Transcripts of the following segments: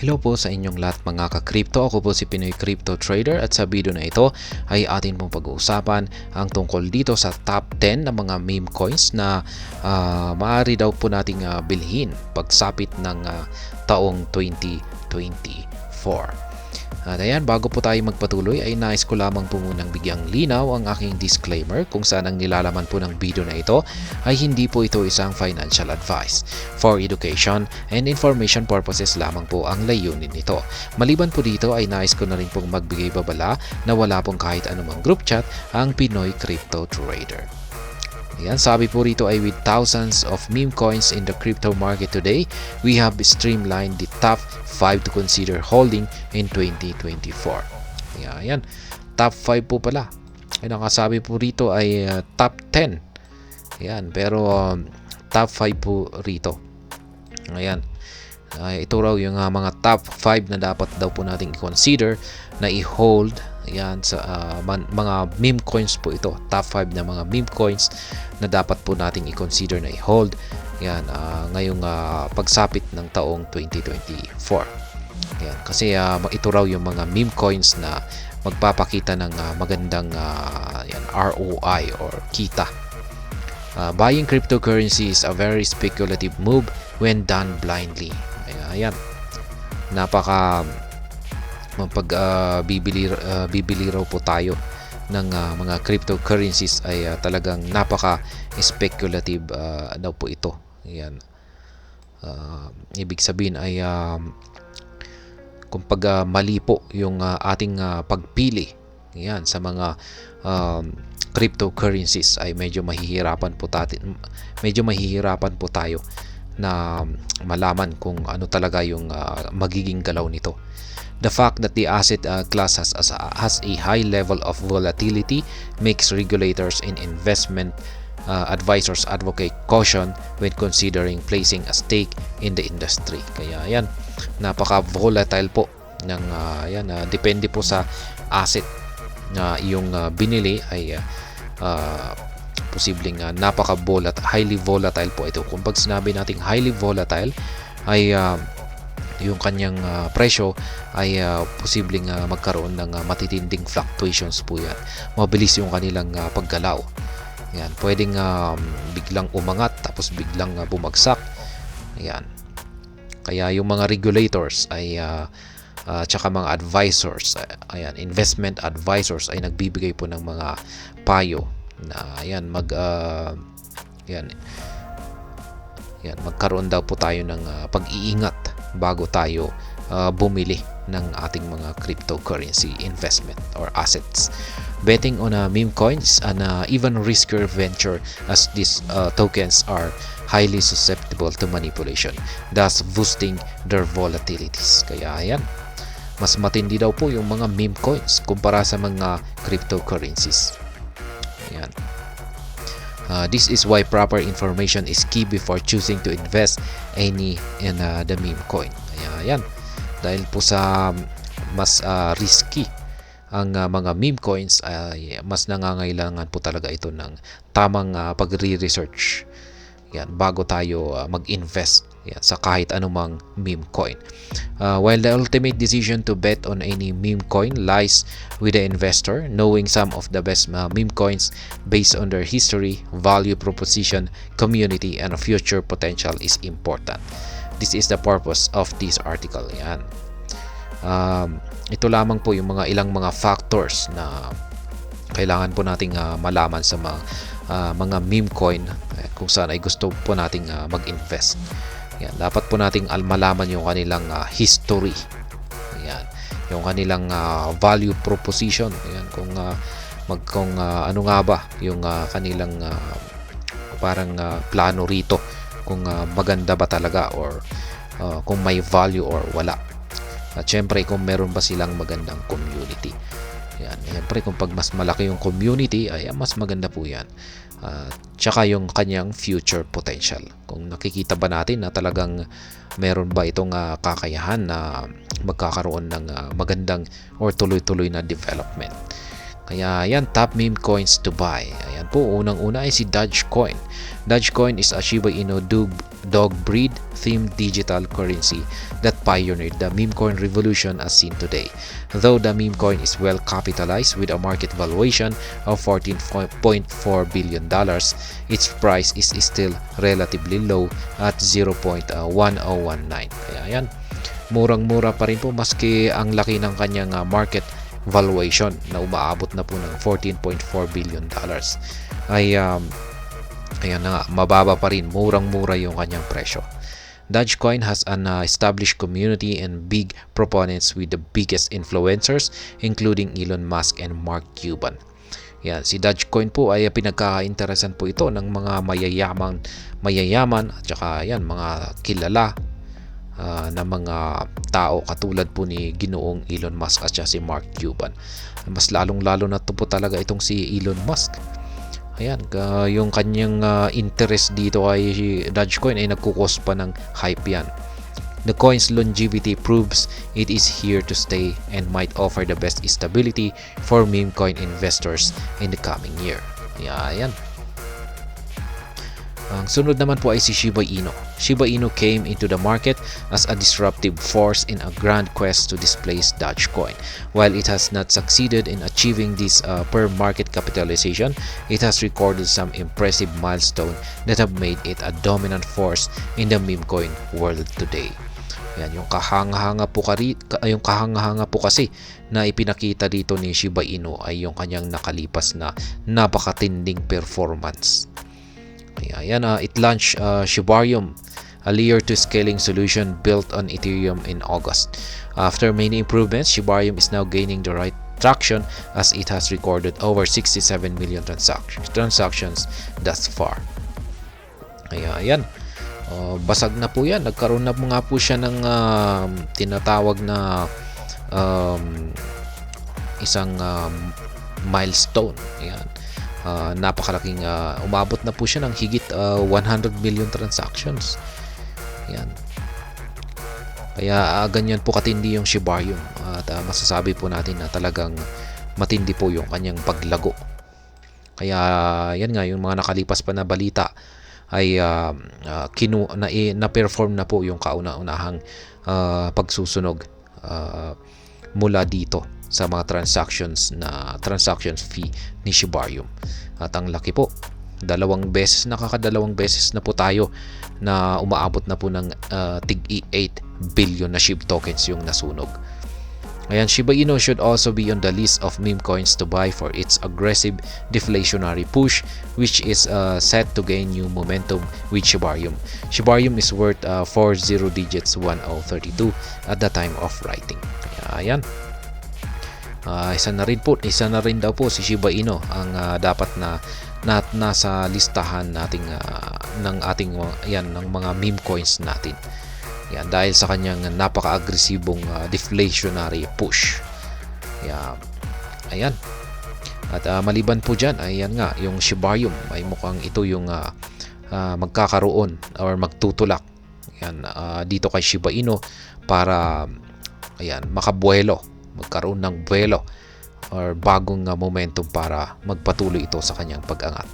Hello po sa inyong lahat mga ka-crypto. Ako po si Pinoy Crypto Trader at sa video na ito ay atin pong pag-uusapan ang tungkol dito sa top 10 na mga meme coins na maaari daw po nating bilhin pagsapit ng taong 2024. At ayan, bago po tayo magpatuloy ay nais ko lamang po munang bigyang linaw ang aking disclaimer kung saan ang nilalaman po ng video na ito ay hindi po ito isang financial advice. For education and information purposes lamang po ang layunin nito. Maliban po dito ay nais ko na rin pong magbigay babala na wala pong kahit anumang group chat ang Pinoy Crypto Trader. Ayan, sabi po rito ay with thousands of meme coins in the crypto market today, we have streamlined the top 5 to consider holding in 2024. Ayan, top 5 po pala. Ay, nakasabi po rito ay top 10. Ayan, pero top 5 po rito. Ayan. Ito raw yung mga top 5 na dapat daw po nating i-consider na i-hold. Ayan, sa mga meme coins po ito. Top 5 na mga meme coins na dapat po nating i-consider na i-hold. Ayan, ngayong pagsapit ng taong 2024. Ayan, kasi ito raw yung mga meme coins na magpapakita ng magandang ROI or kita. Buying cryptocurrency is a very speculative move when done blindly. Ayan, napaka bibili raw po tayo ng mga cryptocurrencies ay talagang napaka speculative daw po ito. Ayan, ibig sabihin ay kung mali po yung ating pagpili ayan, sa mga cryptocurrencies ay medyo mahihirapan po tayo na malaman kung ano talaga yung magiging galaw nito. The fact that the asset class has a high level of volatility makes regulators and investment advisors advocate caution when considering placing a stake in the industry. Kaya yan, napaka-volatile po ng depende po sa asset na yung binili ay posibleng highly volatile po ito. Kung pag sinabi nating highly volatile ay yung kanyang presyo ay posibleng magkaroon ng matitinding fluctuations po yan. Mabilis yung kanilang paggalaw. Yan, pwedeng biglang umangat tapos biglang bumagsak. Ayan. Kaya yung mga regulators ay tsaka mga advisors, ayan, investment advisors ay nagbibigay po ng mga payo na ayan magkaroon daw po tayo ng pag-iingat bago tayo bumili ng ating mga cryptocurrency investment or assets. Betting on meme coins an even riskier venture as these tokens are highly susceptible to manipulation, thus boosting their volatilities. Kaya ayan, mas matindi daw po yung mga meme coins kumpara sa mga cryptocurrencies. Ayan. This is why proper information is key before choosing to invest any in the meme coin. Kaya ayan, dahil po sa mas risky ang mga meme coins ay mas nangangailangan po talaga ito ng tamang pagre-research yan bago tayo mag-invest sa kahit anumang meme coin. While the ultimate decision to bet on any meme coin lies with the investor, knowing some of the best meme coins based on their history, value proposition, community, and future potential is important. This is the purpose of this article. Yan. Ito lamang po yung ilang mga factors na kailangan po nating malaman sa mga meme coin kung saan ay gusto po nating mag-invest. Yan, dapat po nating malaman yung kanilang history. Yan, yung kanilang value proposition. Yan, kung ano nga ba yung kanilang parang plano rito, kung maganda ba talaga or kung may value or wala. At syempre kung meron ba silang magandang community. Yan, syempre kung pag mas malaki yung community ay mas maganda po yan. Tsaka yung kanyang future potential. Kung nakikita ba natin na talagang meron ba itong kakayahan na magkakaroon ng magandang or tuloy-tuloy na development. Kaya yan, top meme coins to buy. Ayan po, unang-una ay si Dogecoin. Dogecoin is a Shiba Inu dog breed themed digital currency that pioneered the meme coin revolution as seen today. Though the meme coin is well capitalized with a market valuation of $14.4 billion, its price is still relatively low at 0.1019. Kaya yan, murang-mura pa rin po maski ang laki ng kanyang market valuation na umaabot na po ng $14.4 billion ay ayan na nga, mababa pa rin, murang-mura yung kanyang presyo. Dogecoin has an established community and big proponents with the biggest influencers including Elon Musk and Mark Cuban. Yan, si Dogecoin po ay pinagkakainteresan po ito ng mga mayayaman at saka yan, mga kilala na mga tao katulad po ni Ginoong Elon Musk at si Mark Cuban. Mas lalong-lalo na to po talaga itong si Elon Musk. Ayan, yung kanyang interest dito ay Dogecoin ay nagkukos pa ng hype yan. The coin's longevity proves it is here to stay and might offer the best stability for meme coin investors in the coming year. Ayan. Ang sunod naman po ay si Shiba Inu. Shiba Inu came into the market as a disruptive force in a grand quest to displace Dogecoin. While it has not succeeded in achieving this per market capitalization, it has recorded some impressive milestones that have made it a dominant force in the meme coin world today. Yan, yung kahanga-hanga po kasi na ipinakita dito ni Shiba Inu ay yung kanyang nakalipas na napakatinding performance. Ayan, it launched Shibarium, a layer 2 scaling solution built on Ethereum in August. After many improvements, Shibarium is now gaining the right traction as it has recorded over 67 million transactions thus far. Ayan, basag na po yan. Nagkaroon na po nga po siya ng tinatawag na isang milestone. Ayan. Napakalaking umabot na po siya ng higit 100 million transactions. Yan. Kaya ganyan po katindi yung Shibarium at masasabi po natin na talagang matindi po yung kanyang paglago. Kaya yan nga, yung mga nakalipas pa na balita ay na-perform na po yung kauna-unahang pagsusunog mula dito sa mga transactions fee ni Shibarium. At ang laki po, nakakadalawang beses na po tayo na umaabot na po ng tig 8 billion na SHIB tokens yung nasunog. Ayan, Shiba Inu should also be on the list of meme coins to buy for its aggressive deflationary push, which is set to gain new momentum with Shibarium. Shibarium is worth 40 digits 1032 at the time of writing. Ayan. Isa na rin daw po si Shiba Inu ang dapat na nasa listahan nating ng mga meme coins natin. Yan, dahil sa kanyang napaka-agresibong deflationary push. Ayan. At maliban po diyan, ayan nga, yung Shibarium ay mukhang ito yung magkakaroon or magtutulak dito kay Shiba Inu para magkaroon ng buwelo or bagong momentum para magpatuloy ito sa kanyang pag-angat.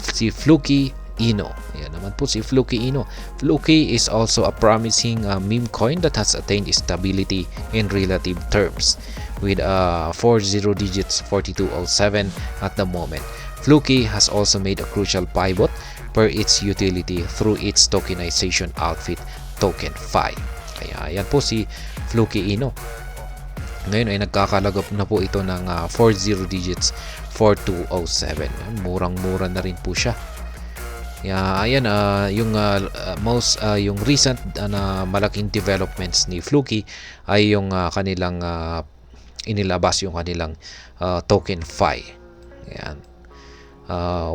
Si Fluky Inu. Yan naman po si Fluky Inu. Fluky is also a promising meme coin that has attained stability in relative terms with 40 digits 4207 at the moment. Fluky has also made a crucial pivot per its utility through its tokenization outfit TokenFi. Kaya yan po si Fluky Inu. Ngayon ay nagkakalagap na po ito ng 40 digits 4207. Murang-mura na rin po siya. Ayan, yung recent na malaking developments ni Fluky ay yung kanilang inilabas yung kanilang TokenFi. Ayan.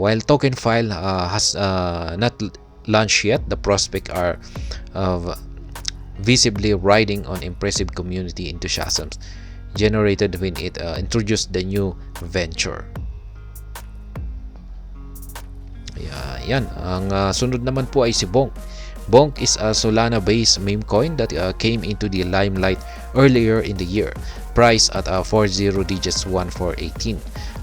While TokenFi has not launched yet, the prospects are visibly riding on impressive community enthusiasm generated when it introduced the new venture. Yan. Ang sunod naman po ay si Bonk. Bonk is a Solana-based meme coin that came into the limelight earlier in the year, priced at 40 digits 1418.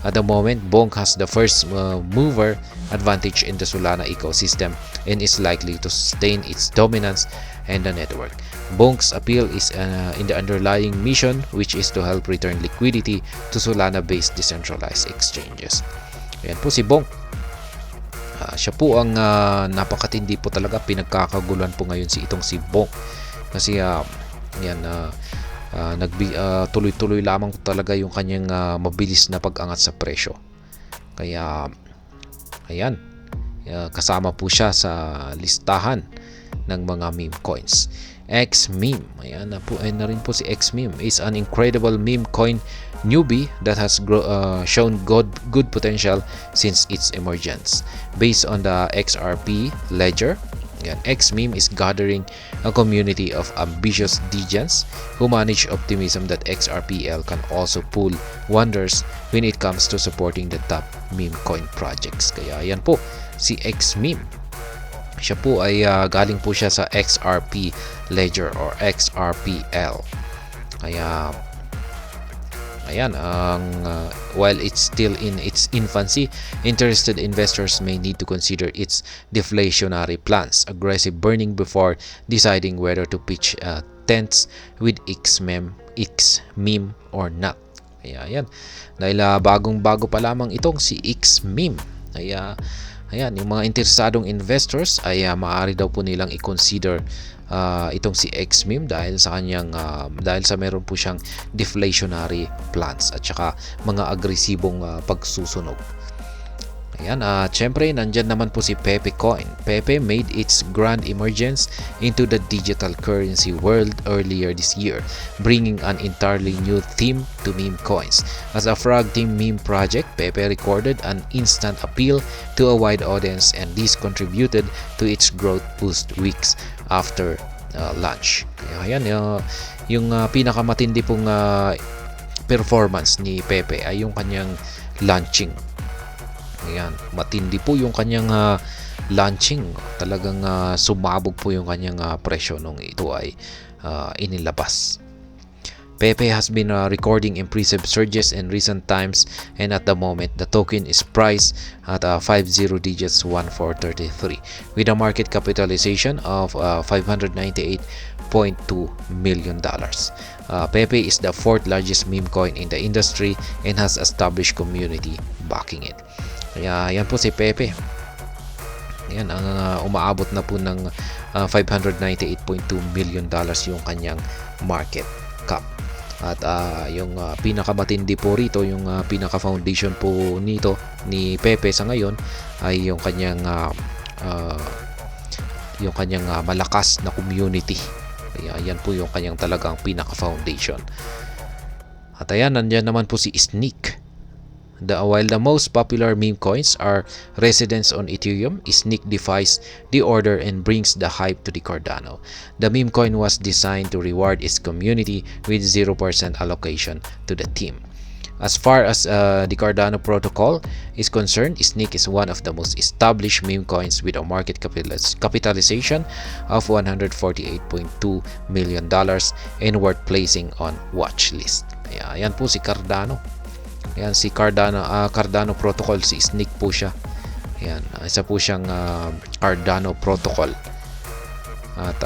At the moment, Bonk has the first mover advantage in the Solana ecosystem and is likely to sustain its dominance in the network. Bonk's appeal is in the underlying mission, which is to help return liquidity to Solana-based decentralized exchanges. Ayan po si Bonk. Siya po ang napakatindi po talaga. Pinagkakaguluhan po ngayon itong si Bonk. Kasi tuloy-tuloy lamang talaga yung kanyang mabilis na pag-angat sa presyo. Kaya ayan, kasama po siya sa listahan ng mga meme coins. X-Meme, ayan na rin po si X-Meme, is an incredible meme coin newbie that has shown good potential since its emergence. Based on the XRP ledger, X-Meme is gathering a community of ambitious degens who manage optimism that XRPL can also pull wonders when it comes to supporting the top meme coin projects. Kaya yan po si X-Meme. Siya po ay galing po siya sa XRP ledger or XRPL. Kaya ayan, while it's still in its infancy, interested investors may need to consider its deflationary plans, aggressive burning before deciding whether to pitch tents with X-Meme or not. Kaya ayan, dahil bagong-bago pa lamang itong si X-Meme. Kaya ayan, yung mga interesadong investors ay maaari daw po nilang i-consider itong si X-Meme dahil sa meron po siyang deflationary plans at saka mga agresibong pagsusunog. Ayan, syempre nandyan naman po si Pepe Coin. Pepe made its grand emergence into the digital currency world earlier this year, bringing an entirely new theme to meme coins. As a frog team meme project, Pepe recorded an instant appeal to a wide audience, and this contributed to its growth boost weeks after launch. Kaya ayan, yung pinakamatindi pong performance ni Pepe ay yung kanyang launching. Ayan, matindi po yung kanyang launching. Talagang sumabog po yung kanyang presyo nung ito ay inilabas. Pepe has been recording impressive surges in recent times, and at the moment the token is priced at 50 digits 1433 with a market capitalization of $598.2 million. Pepe is the fourth largest meme coin in the industry and has established community backing it. Kaya yan po si Pepe. Yan ang umaabot na po ng $598.2 million yung kanyang market cap. At yung pinakamatindi po rito, yung pinaka-foundation po nito ni Pepe sa ngayon ay yung kanyang malakas na community. Kaya yan po yung kanyang talagang pinaka-foundation. At ayan, nandiyan naman po si Sneak. While the most popular meme coins are residents on Ethereum, Sneak defies the order and brings the hype to the Cardano. The meme coin was designed to reward its community with 0% allocation to the team. As far as the Cardano protocol is concerned, Sneak is one of the most established meme coins with a market capitalization of $148.2 million and worth placing on watch list. Kaya ayan po si Cardano. Ayan si Cardano protocol, si Sneak po siya. Ayan, isa po siyang Cardano protocol. At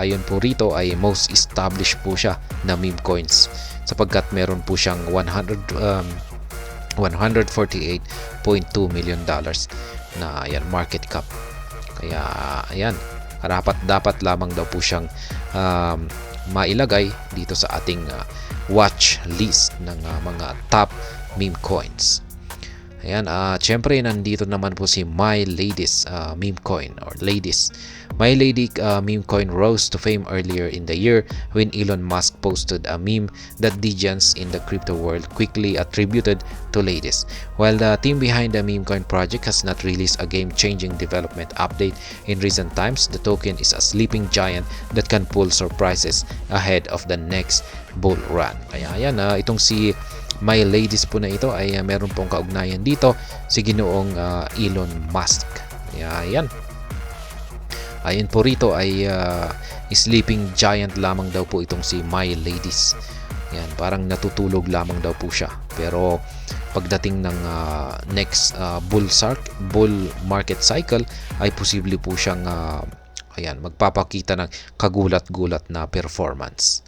ayon po rito ay most established po siya na meme coins sapagkat meron po siyang $148.2 million na ayan, market cap. Kaya ayan, dapat lamang daw po siyang mailagay dito sa ating watch list ng mga top meme coins. Ayan, syempre nandito naman po si My Ladies meme coin or Ladies. My Lady meme coin rose to fame earlier in the year when Elon Musk posted a meme that degens in the crypto world quickly attributed to Ladies. While the team behind the meme coin project has not released a game-changing development update in recent times, the token is a sleeping giant that can pull surprises ahead of the next bull run. Kaya ayan, itong si My Ladies po na ito ay meron pong kaugnayan dito si Ginoong Elon Musk. Kaya ayan, ayon po rito ay sleeping giant lamang daw po itong si My Ladies. Yan, parang natutulog lamang daw po siya. Pero pagdating ng next bull market cycle ay posible po siyang magpapakita ng kagulat-gulat na performance.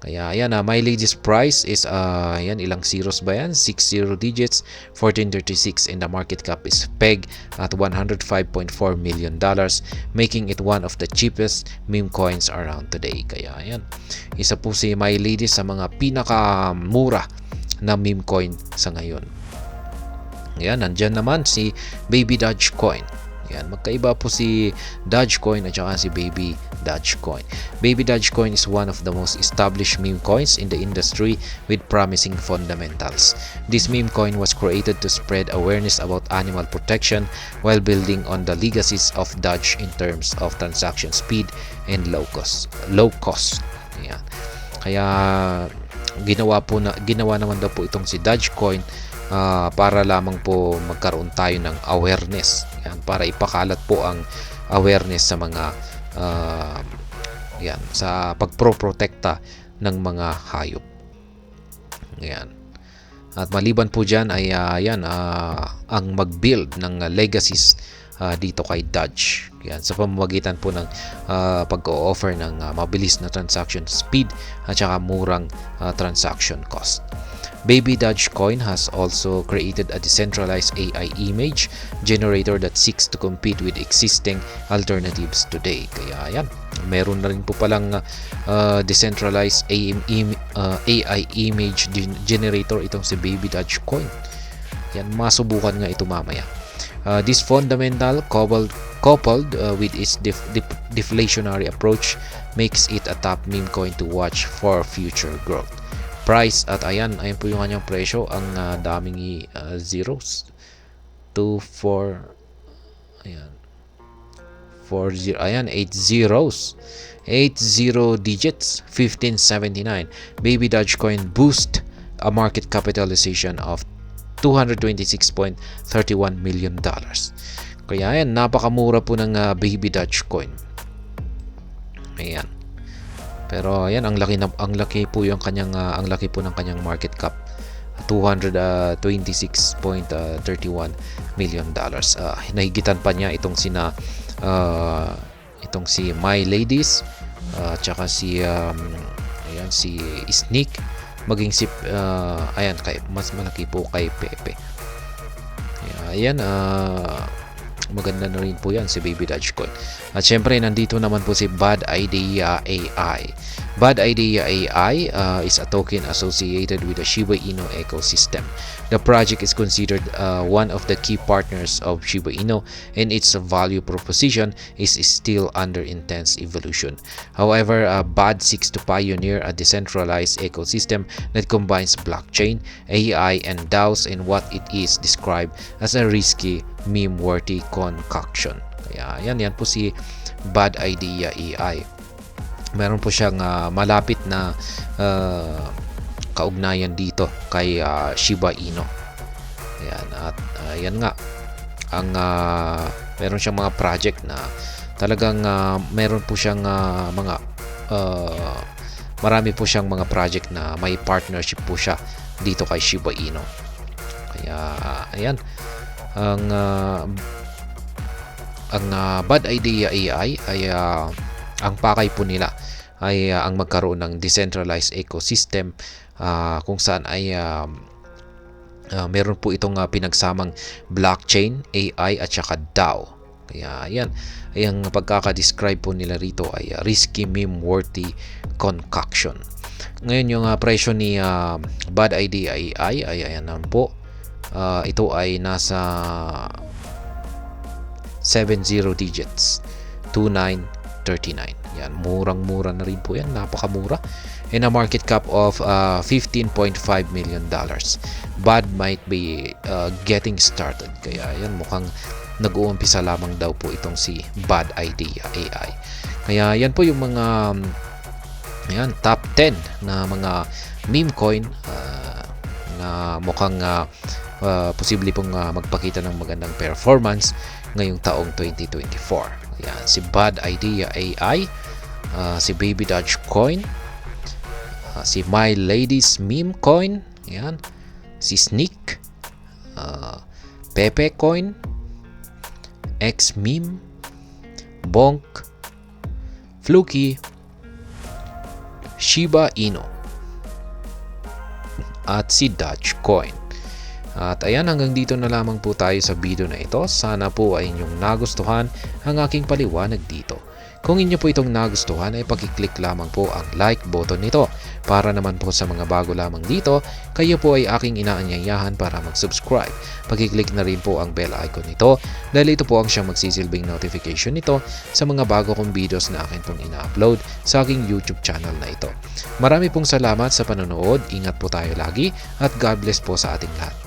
Kaya ayan, My Ladies price is ilang zeros ba yan? 60 digits, 1436, and the market cap is peg at $105.4 million, making it one of the cheapest meme coins around today. Kaya ayan, isa po si My Ladies sa mga pinakamura na meme coin sa ngayon. Ayan, nandyan naman si Baby Dogecoin. Yan, magkaiba po si Dogecoin at saka si Baby Dogecoin. Baby Dogecoin is one of the most established meme coins in the industry with promising fundamentals. This meme coin was created to spread awareness about animal protection while building on the legacies of Doge in terms of transaction speed and low cost. Yan. Kaya ginawa naman daw po itong si Dogecoin para lamang po magkaroon tayo ng awareness. Yan, para ipakalat po ang awareness sa mga sa pagproprotekta ng mga hayop. Yan. At maliban po dyan ay ang mag-build ng legacies dito kay Doge. Yan, sa pamamagitan po ng pag-o-offer ng mabilis na transaction speed at saka murang transaction cost. Baby Dogecoin has also created a decentralized AI image generator that seeks to compete with existing alternatives today. Kaya yan, meron na rin po palang decentralized AI image generator itong si Baby Dogecoin. Yan, masubukan nga ito mamaya. This fundamental coupled with its deflationary approach makes it a top meme coin to watch for future growth. Price at ayan po yung kanyang presyo. Ang daming zeros. 2, 4 ayan 40, ayan 8 zeros, 80 digits, 1579. Baby Dogecoin boost a market capitalization of $226.31 million. Kaya ayan, napakamura po ng Baby Dogecoin. Ayan. Pero ayan, ang laki po yung kanyang ang laki po ng kanyang market cap. $226.31 million. Nahigitan pa niya itong si My Ladies, tsaka si si Sneak, maging si mas malaki po kay Pepe. Ayan, maganda na rin po yan si Baby Dogecoin. At syempre nandito naman po si Bad Idea AI. Bad Idea AI is a token associated with the Shiba Inu ecosystem. The project is considered one of the key partners of Shiba Inu, and its value proposition is still under intense evolution. However, Bad seeks to pioneer a decentralized ecosystem that combines blockchain, AI, and DAOs in what it is described as a risky, meme-worthy concoction. Kaya yan po si Bad Idea AI. Meron po siyang malapit na kaugnayan dito kay Shiba Inu. Ayan, at yan nga ang meron siyang mga project na talagang meron po siyang marami po siyang mga project na may partnership po siya dito kay Shiba Inu. Kaya ayan, ang Bad Idea AI ay ang pakay po nila ay ang magkaroon ng decentralized ecosystem kung saan ay meron po itong pinagsamang blockchain, AI at saka DAO. Kaya yan, ang pagkaka-describe po nila rito ay risky, meme-worthy concoction. Ngayon yung presyo ni Bad Idea AI ay ayan naman po. Ito ay nasa 70 digits, 2939. Yan, murang-mura na rin po yan, napakamura. And a market cap of $15.5 million. Bad might be getting started. Kaya yan, mukhang nag-uumpisa lamang daw po itong si Bad Idea AI. Kaya yan po yung mga top 10 na mga meme coin na mukhang posible pong magpakita ng magandang performance ngayong taong 2024. Yan, si Bad Idea AI. si Baby Dodge Coin, si My Ladies Meme Coin, yan, si Sneak, Pepe Coin, X Meme, Bonk, Fluky, Shiba Inu, at si Dodge Coin. At ayan, hanggang dito na lamang po tayo sa video na ito. Sana po ay inyong nagustuhan ang aking paliwanag dito. Kung inyo po itong nagustuhan ay pakiclick lamang po ang like button nito. Para naman po sa mga bago lamang dito, kayo po ay aking inaanyayahan para mag-subscribe. Pakiclick na rin po ang bell icon nito dahil ito po ang siyang magsisilbing notification nito sa mga bago kong videos na akin pong ina-upload sa aking YouTube channel na ito. Marami pong salamat sa panonood, ingat po tayo lagi at God bless po sa ating lahat.